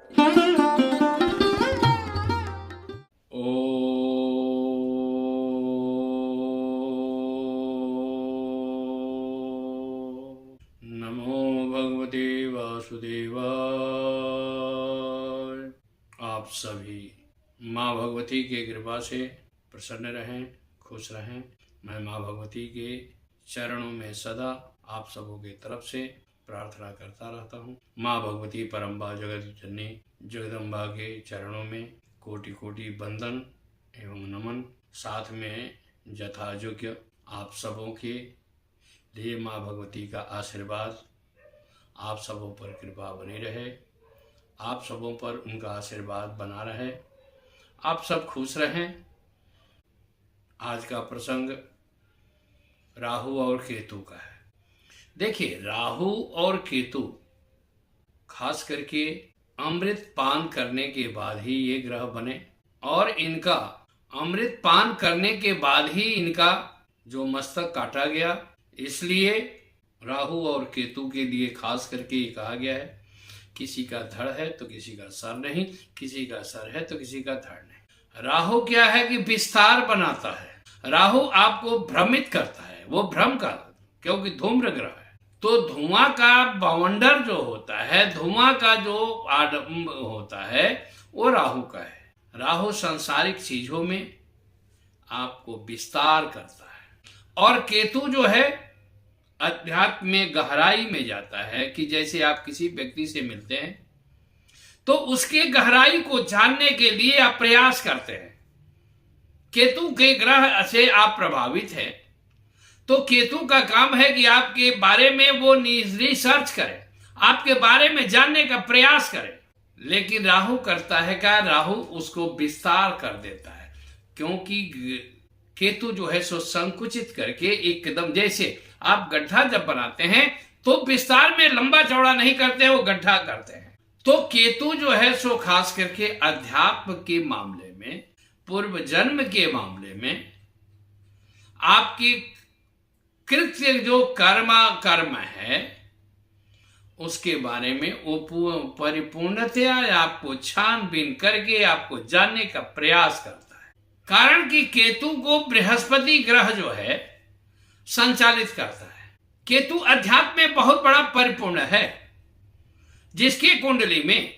नमो भगवते वासुदेवाय। आप सभी माँ भगवती के कृपा से प्रसन्न रहें, खुश रहें। मैं माँ भगवती के चरणों में सदा आप सबों की तरफ से प्रार्थना करता रहता हूँ। माँ भगवती परम्बा जगत जननी जगदम्बा के चरणों में कोटि कोटि वंदन एवं नमन। साथ में यथायोग्य आप सबों के लिए माँ भगवती का आशीर्वाद आप सबों पर कृपा बनी रहे, आप सबों पर उनका आशीर्वाद बना रहे, आप सब खुश रहें। आज का प्रसंग राहु और केतु का है। देखिए, राहु और केतु खास करके अमृत पान करने के बाद ही ये ग्रह बने, और इनका अमृत पान करने के बाद ही इनका जो मस्तक काटा गया। इसलिए राहु और केतु के लिए खास करके ये कहा गया है, किसी का धड़ है तो किसी का सर नहीं, किसी का सर है तो किसी का धड़ नहीं। राहु क्या है कि विस्तार बनाता है। राहु आपको भ्रमित करता है, वो भ्रम का, क्योंकि धूम्र ग्रह है। तो धुआं का बावंडर जो होता है, धुआं का जो आडम्ब होता है, वो राहु का है। राहु सांसारिक चीजों में आपको विस्तार करता है, और केतु जो है अध्यात्म में गहराई में जाता है। कि जैसे आप किसी व्यक्ति से मिलते हैं तो उसके गहराई को जानने के लिए आप प्रयास करते हैं। केतु के ग्रह से आप प्रभावित हैं तो केतु का काम है कि आपके बारे में वो रिसर्च करे, आपके बारे में जानने का प्रयास करे। लेकिन राहु करता है क्या? राहु उसको विस्तार कर देता है, क्योंकि केतु जो है सो संकुचित करके एकदम, जैसे आप गड्ढा जब बनाते हैं तो विस्तार में लंबा चौड़ा नहीं करते, वो गड्ढा करते हैं। तो केतु जो है सो खास करके अध्यात्म के मामले में, पूर्व जन्म के मामले में, आपकी कृत्य जो कर्म है उसके बारे में वो परिपूर्णतया आपको छानबीन करके आपको जानने का प्रयास करता है। कारण कि केतु को बृहस्पति ग्रह जो है संचालित करता है। केतु अध्यात्म में बहुत बड़ा परिपूर्ण है, जिसकी कुंडली में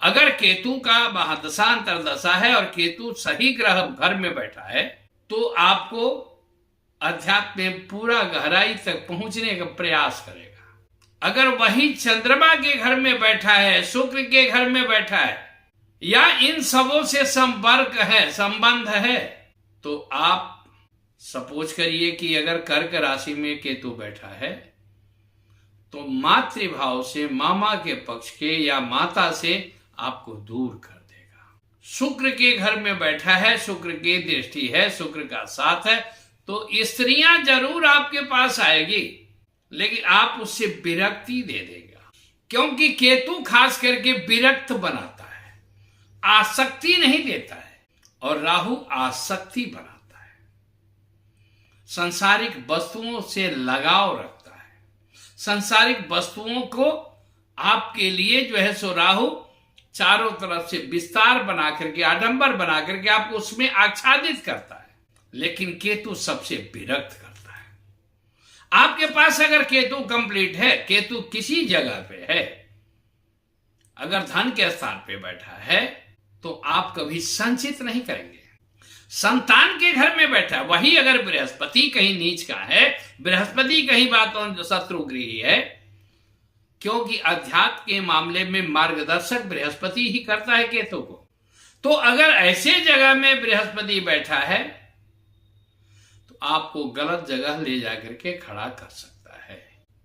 अगर केतु का महादशा अंतरदशा है और केतु सही ग्रह घर में बैठा है तो आपको अध्यात्म में पूरा गहराई तक पहुंचने का प्रयास करेगा। अगर वही चंद्रमा के घर में बैठा है, शुक्र के घर में बैठा है, या इन सबों से संपर्क है, संबंध है, तो आप सपोज करिए कि अगर कर्क राशि में केतु बैठा है तो मातृभाव से, मामा के पक्ष के या माता से आपको दूर कर देगा। शुक्र के घर में बैठा है, शुक्र की दृष्टि है, शुक्र का साथ है, तो स्त्रियां जरूर आपके पास आएगी, लेकिन आप उससे विरक्ति दे देगा, क्योंकि केतु खास करके विरक्त बनाता है, आसक्ति नहीं देता है, और राहु आसक्ति बनाता है, सांसारिक वस्तुओं से लगाव रखता है। सांसारिक वस्तुओं को आपके लिए जो है सो राहु चारों तरफ से विस्तार बना करके, आडंबर बना करके आपको उसमें आच्छादित करता है। लेकिन केतु सबसे विरक्त करता है। आपके पास अगर केतु कंप्लीट है, केतु किसी जगह पे है, अगर धन के स्थान पे बैठा है तो आप कभी संचित नहीं करेंगे। संतान के घर में बैठा है, वही अगर बृहस्पति कहीं नीच का है, बृहस्पति कहीं बातों शत्रुगृही है, क्योंकि अध्यात्म के मामले में मार्गदर्शक बृहस्पति ही करता है केतु को। तो अगर ऐसे जगह में बृहस्पति बैठा है तो आपको गलत जगह ले जाकर के खड़ा कर सकता है।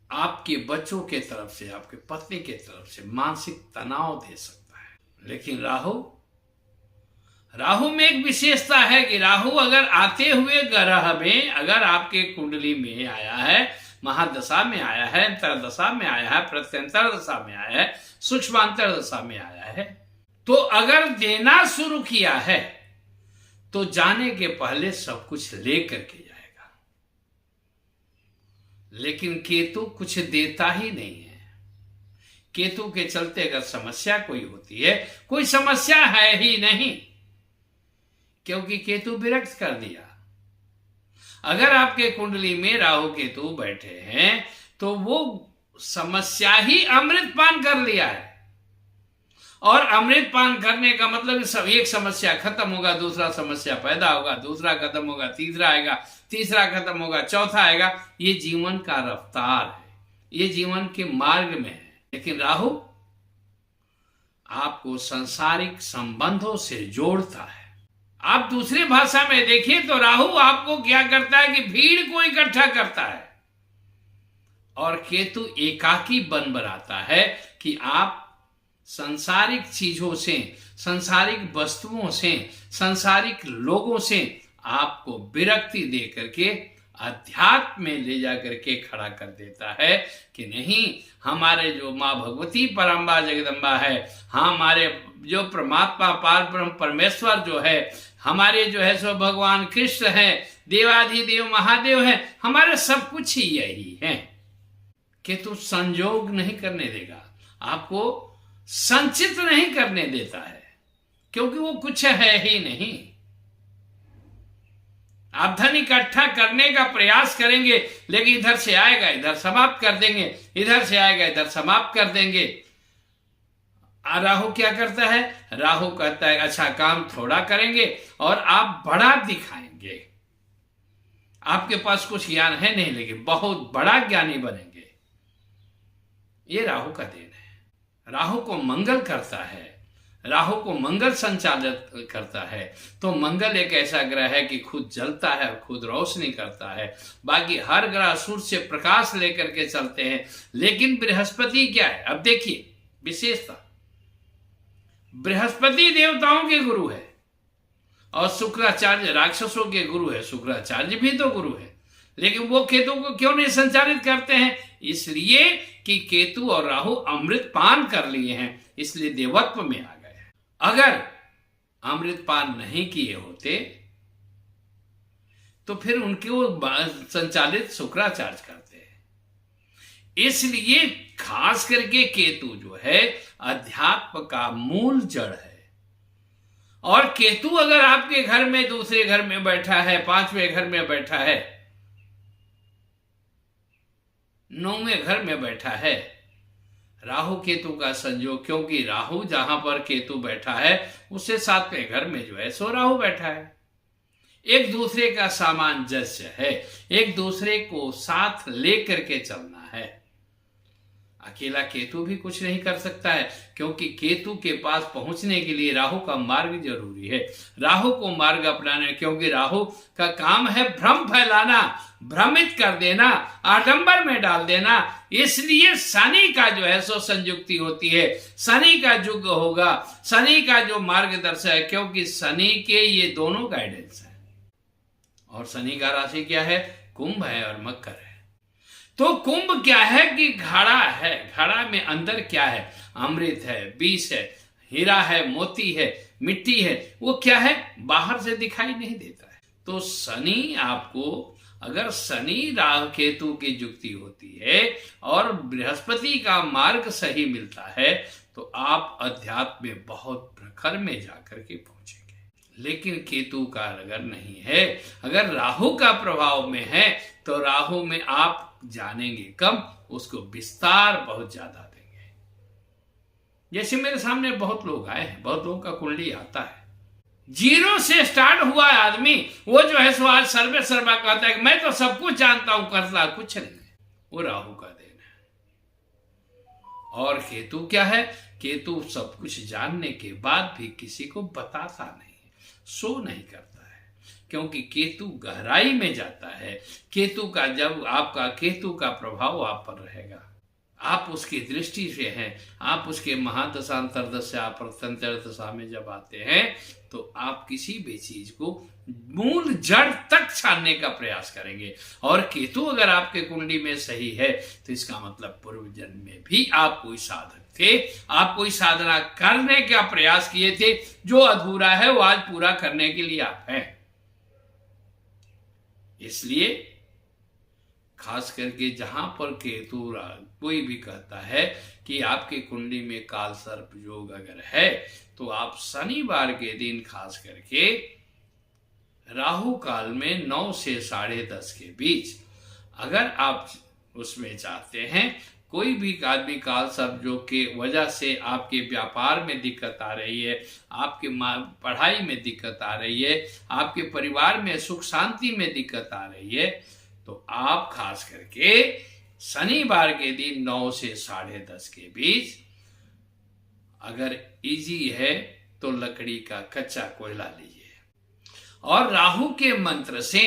आपके बच्चों के तरफ से, आपके पत्नी के तरफ से मानसिक तनाव दे सकता है। लेकिन राहु में एक विशेषता है कि राहु अगर आते हुए ग्रह में अगर आपके कुंडली में आया है, महादशा में आया है, अंतरदशा में आया है, प्रत्यंतर दशा में आया है, सूक्ष्मांतर दशा में आया है, तो अगर देना शुरू किया है तो जाने के पहले सब कुछ लेकर के जाएगा। लेकिन केतु कुछ देता ही नहीं है। केतु के चलते अगर समस्या कोई होती है, कोई समस्या है ही नहीं, क्योंकि केतु विरक्त कर दिया। अगर आपके कुंडली में राहु केतु बैठे हैं तो वो समस्या ही अमृत पान कर लिया है। और अमृत पान करने का मतलब सब, एक समस्या खत्म होगा, दूसरा समस्या पैदा होगा, दूसरा खत्म होगा, तीसरा आएगा, तीसरा खत्म होगा, चौथा आएगा। ये जीवन का रफ्तार है, ये जीवन के मार्ग में है। लेकिन राहु आपको सांसारिक संबंधों से जोड़ता है। आप दूसरी भाषा में देखिए तो राहु आपको क्या करता है कि भीड़ को इकट्ठा करता है, और केतु एकाकी बन बनाता है कि आप सांसारिक चीजों से, सांसारिक वस्तुओं से, सांसारिक लोगों से आपको विरक्ति दे करके अध्यात्म में ले जा करके खड़ा कर देता है कि नहीं, हमारे जो माँ भगवती परम्बा जगदम्बा है, हमारे जो परमात्मा पार ब्रह्म परमेश्वर जो है, हमारे जो है सो भगवान कृष्ण है, देवाधिदेव महादेव है, हमारे सब कुछ ही यही है। केतु संयोग नहीं करने देगा, आपको संचित नहीं करने देता है, क्योंकि वो कुछ है ही नहीं। आप धन इकट्ठा करने का प्रयास करेंगे, लेकिन इधर से आएगा इधर समाप्त कर देंगे, इधर से आएगा इधर समाप्त कर देंगे। राहु क्या करता है? राहु कहता है अच्छा काम थोड़ा करेंगे और आप बड़ा दिखाएंगे। आपके पास कुछ ज्ञान है नहीं, लेकिन बहुत बड़ा ज्ञानी बनेंगे। ये राहु का देन है। राहु को मंगल करता है, राहु को मंगल संचालित करता है। तो मंगल एक ऐसा ग्रह है कि खुद जलता है और खुद रोशनी करता है। बाकी हर ग्रह सूर्य से प्रकाश लेकर के चलते हैं। लेकिन बृहस्पति क्या है? अब देखिए विशेषता, बृहस्पति देवताओं के गुरु है और शुक्राचार्य राक्षसों के गुरु है। शुक्राचार्य भी तो गुरु है, लेकिन वो केतु को क्यों नहीं संचालित करते हैं? इसलिए कि केतु और राहु अमृत पान कर लिए हैं, इसलिए देवत्व में आ गए। अगर अमृत पान नहीं किए होते तो फिर उनके वो संचालित शुक्राचार्य करते हैं। इसलिए खास करके केतु जो है अध्यात्म का मूल जड़ है। और केतु अगर आपके घर में, दूसरे घर में बैठा है, पांचवें घर में बैठा है, नौवें घर में बैठा है, राहु केतु का संयोग, क्योंकि राहु जहां पर केतु बैठा है उससे सातवें घर में जो है सो राहु बैठा है। एक दूसरे का सामंजस्य है, एक दूसरे को साथ लेकर के चलना है। अकेला केतु भी कुछ नहीं कर सकता है, क्योंकि केतु के पास पहुंचने के लिए राहु का मार्ग जरूरी है। राहु को मार्ग अपनाना, क्योंकि राहु का काम है भ्रम फैलाना, भ्रमित कर देना, आडंबर में डाल देना। इसलिए शनि का जो है सो संयुक्ति होती है, शनि का युग होगा, शनि का जो मार्गदर्शक है, क्योंकि शनि के ये दोनों गाइडेंस है। और शनि का राशि क्या है? कुंभ है और मकर है। तो कुंभ क्या है कि घड़ा है, घड़ा में अंदर क्या है? अमृत है, विष है, हीरा है, मोती है, मिट्टी है। वो क्या है? बाहर से दिखाई नहीं देता है। तो शनि आपको, अगर शनि राहु केतु की युक्ति होती है और बृहस्पति का मार्ग सही मिलता है, तो आप अध्यात्म में बहुत प्रखर में जाकर के पहुंचेंगे। लेकिन केतु का अगर नहीं है, अगर राहु का प्रभाव में है, तो राहु में आप जानेंगे कम, उसको विस्तार बहुत ज्यादा देंगे। जैसे मेरे सामने बहुत लोग आए हैं, बहुत लोगों का कुंडली आता है, जीरो से स्टार्ट हुआ आदमी, वो जो है सो आज सर्वे सर्वा कहता है कि मैं तो सब कुछ जानता हूं, करता कुछ नहीं है। वो राहु का देन है। और केतु क्या है? केतु सब कुछ जानने के बाद भी किसी को बताता नहीं, शो नहीं करता, क्योंकि केतु गहराई में जाता है। केतु का, जब आपका केतु का प्रभाव आप पर रहेगा, आप उसकी दृष्टि से हैं, आप उसके महादशा अंतरदशा प्रत्यंतर दशा में जब आते हैं, तो आप किसी भी चीज को मूल जड़ तक छानने का प्रयास करेंगे। और केतु अगर आपके कुंडली में सही है, तो इसका मतलब पूर्व जन्म में भी आप कोई साधक थे, आप कोई साधना करने का प्रयास किए थे, जो अधूरा है वो आज पूरा करने के लिए आप हैं। इसलिए खास करके जहां पर केतु कोई भी कहता है कि आपकी कुंडली में काल सर्प योग अगर है तो आप शनिवार के दिन खास करके राहु काल में 9 से 10:30 के बीच अगर आप उसमें चाहते हैं कोई भी आदमी काल सर्प योग के वजह से आपके व्यापार में दिक्कत आ रही है, आपके पढ़ाई में दिक्कत आ रही है, आपके परिवार में सुख शांति में दिक्कत आ रही है, तो आप खास करके शनिवार के दिन 9 से 10:30 के बीच अगर इजी है तो लकड़ी का कच्चा कोयला लीजिए और राहु के मंत्र से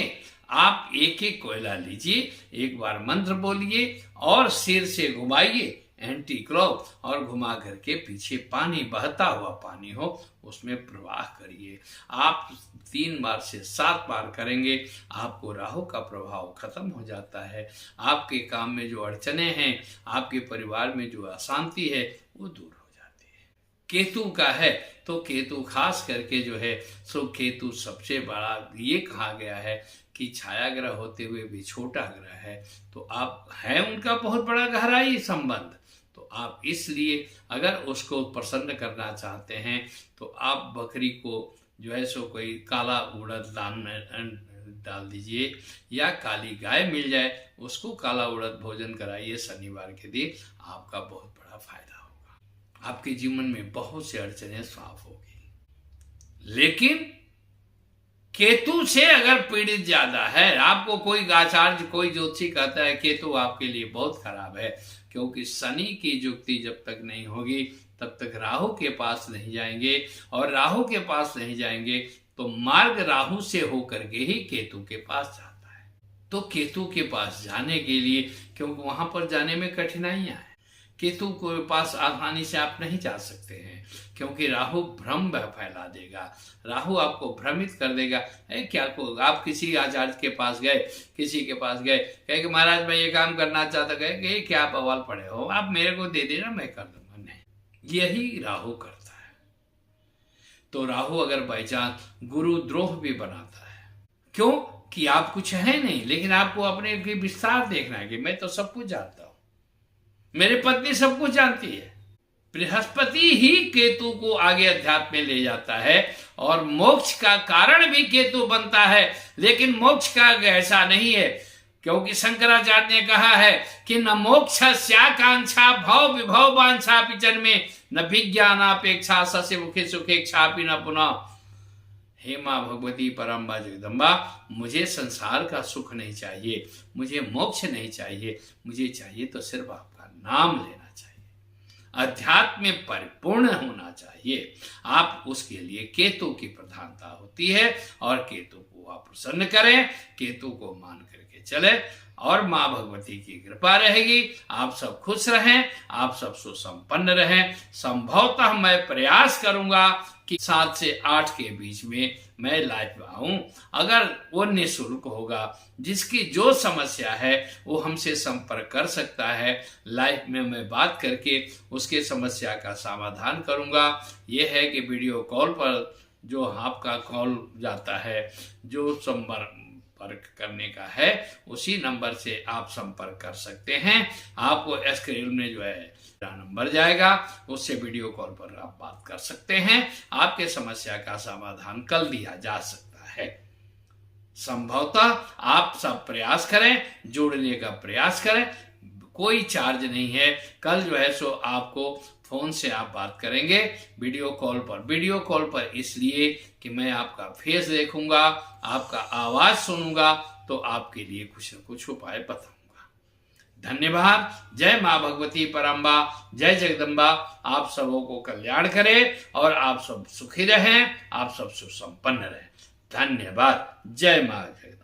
आप एक एक कोयला लीजिए, एक बार मंत्र बोलिए और सिर से घुमाइए एंटी क्लॉक और घुमा करके पीछे पानी, बहता हुआ पानी हो उसमें प्रवाह करिए। आप 3 बार से 7 बार करेंगे, आपको राहु का प्रभाव खत्म हो जाता है। आपके काम में जो अड़चने हैं, आपके परिवार में जो अशांति है वो दूर हो जाती है। केतु का है तो केतु खास करके जो है सो केतु सबसे बड़ा, ये कहा गया है कि छाया ग्रह होते हुए भी छोटा ग्रह है, तो आप है उनका बहुत बड़ा गहराई संबंध, तो आप इसलिए अगर उसको प्रसन्न करना चाहते हैं तो आप बकरी को जो है सो कोई काला उड़द दान में डाल दीजिए या काली गाय मिल जाए उसको काला उड़द भोजन कराइए शनिवार के दिन, आपका बहुत बड़ा फायदा होगा। आपके जीवन में बहुत से अड़चनें साफ होगी। लेकिन केतु से अगर पीड़ित ज्यादा है, आपको कोई आचार्य, कोई ज्योतिषी कहता है केतु आपके लिए बहुत खराब है, क्योंकि शनि की युक्ति जब तक नहीं होगी तब तक राहु के पास नहीं जाएंगे, और राहु के पास नहीं जाएंगे तो मार्ग राहु से होकर के ही केतु के पास जाता है। तो केतु के पास जाने के लिए, क्योंकि वहां पर जाने में कठिनाइयां हैं, केतु के पास आसानी से आप नहीं जा सकते हैं, क्योंकि राहु भ्रम फैला देगा, राहु आपको भ्रमित कर देगा। क्या को आप किसी आचार्य के पास गए, किसी के पास गए, कहे कि महाराज मैं ये काम करना चाहता, कहे कि क्या बवाल पड़े हो, आप मेरे को दे देना मैं कर दूंगा, नहीं, यही राहु करता है। तो राहु अगर बाई चांस गुरु द्रोह भी बनाता है, क्यों कि आप कुछ है नहीं, लेकिन आपको अपने विस्तार देखना है कि मैं तो सब कुछ जानता हूं, मेरी पत्नी सब कुछ जानती है। बृहस्पति ही केतु को आगे अध्यात्म में ले जाता है और मोक्ष का कारण भी केतु बनता है, लेकिन मोक्ष का ऐसा नहीं है, क्योंकि शंकराचार्य ने कहा है कि न मोक्षस्याकांक्षा भव विभव वांछा पिचन में न विज्ञानापेक्षा सस्य मुखे सुखेक्षा न पुनः। हे माँ भगवती परम्बा जगदम्बा, मुझे संसार का सुख नहीं चाहिए, मुझे मोक्ष नहीं चाहिए, मुझे चाहिए तो सिर्फ आपका नाम लेना चाहिए, अध्यात्म में परिपूर्ण होना चाहिए। आप उसके लिए केतु की प्रधानता होती है और केतु को आप प्रसन्न करें, केतु को मान करके चले और माँ भगवती की कृपा रहेगी। आप सब खुश रहें, आप सब सुसंपन्न रहें। संभवतः मैं प्रयास करूंगा कि 7 से 8 के बीच में मैं लाइव आऊं। अगर वो निःशुल्क होगा, जिसकी जो समस्या है वो हमसे संपर्क कर सकता है, लाइव में मैं बात करके उसके समस्या का समाधान करूंगा। ये है कि वीडियो कॉल पर जो आपका कॉल जाता है, जो संपर्क करने का है, उसी नंबर से आप संपर्क कर सकते हैं। आपको स्क्रीन में जो है नंबर जाएगा, उससे वीडियो कॉल पर आप बात कर सकते हैं। आपके समस्या का समाधान कर दिया जा सकता है। संभवतः आप सब प्रयास करें, जुड़ने का प्रयास करें, कोई चार्ज नहीं है। कल जो है सो आपको फोन से आप बात करेंगे वीडियो कॉल पर इसलिए कि मैं आपका फेस देखूंगा, आपका आवाज सुनूंगा, तो आपके लिए कुछ न कुछ उपाय बताऊंगा। धन्यवाद। जय माँ भगवती परम्बा, जय जगदम्बा। आप सबों को कल्याण करे और आप सब सुखी रहें, आप सब सुसंपन्न रहें। धन्यवाद। जय माँ जगदम्बा।